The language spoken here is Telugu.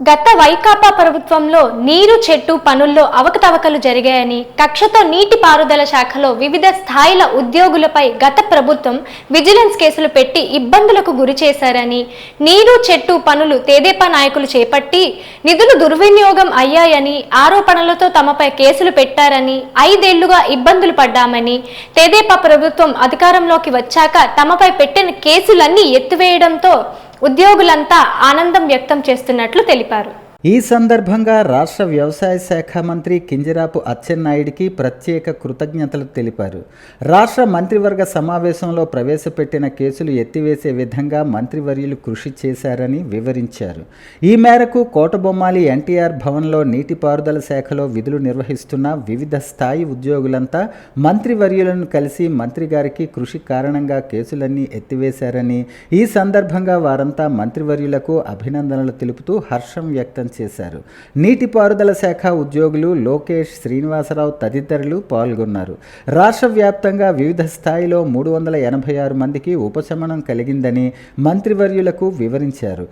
గత వైకాపా ప్రభుత్వంలో నీరు చెట్టు పనుల్లో అవకతవకలు జరిగాయని, కక్షతో నీటిపారుదల శాఖలో వివిధ స్థాయిల ఉద్యోగులపై గత ప్రభుత్వం విజిలెన్స్ కేసులు పెట్టి ఇబ్బందులకు గురి చేశారని, నీరు చెట్టు పనులు తెదేపా నాయకులు చేపట్టి నిధులు దుర్వినియోగం అయ్యాయని ఆరోపణలతో తమపై కేసులు పెట్టారని, 5 ఏళ్లుగా ఇబ్బందులు పడ్డామని, తెదేపా ప్రభుత్వం అధికారంలోకి వచ్చాక తమపై పెట్టిన కేసులన్నీ ఎత్తివేయడంతో ఉద్యోగులంతా ఆనందం వ్యక్తం చేస్తున్నట్లు తెలిపారు. ఈ సందర్భంగా రాష్ట్ర వ్యవసాయ శాఖ మంత్రి కింజరాపు అచ్చెన్నాయుడికి ప్రత్యేక కృతజ్ఞతలు తెలిపారు. రాష్ట్ర మంత్రివర్గ సమావేశంలో ప్రవేశపెట్టిన కేసులు ఎత్తివేసే విధంగా మంత్రివర్యులు కృషి చేశారని వివరించారు. ఈ మేరకు కోటబొమ్మాలి ఎన్టీఆర్ భవన్లో నీటిపారుదల శాఖలో విధులు నిర్వహిస్తున్న వివిధ స్థాయి ఉద్యోగులంతా మంత్రివర్యులను కలిసి మంత్రి గారికి కృషి కారణంగా కేసులన్నీ ఎత్తివేశారని, ఈ సందర్భంగా వారంతా మంత్రివర్యులకు అభినందనలు తెలుపుతూ హర్షం వ్యక్తం చేశారు. నీటిపారుదల శాఖ ఉద్యోగులు లోకేష్, శ్రీనివాసరావు తదితరులు పాల్గొన్నారు. రాష్ట్ర వ్యాప్తంగా వివిధ స్థాయిలో 386 మందికి ఉపశమనం కలిగిందని మంత్రివర్యులకు వివరించారు.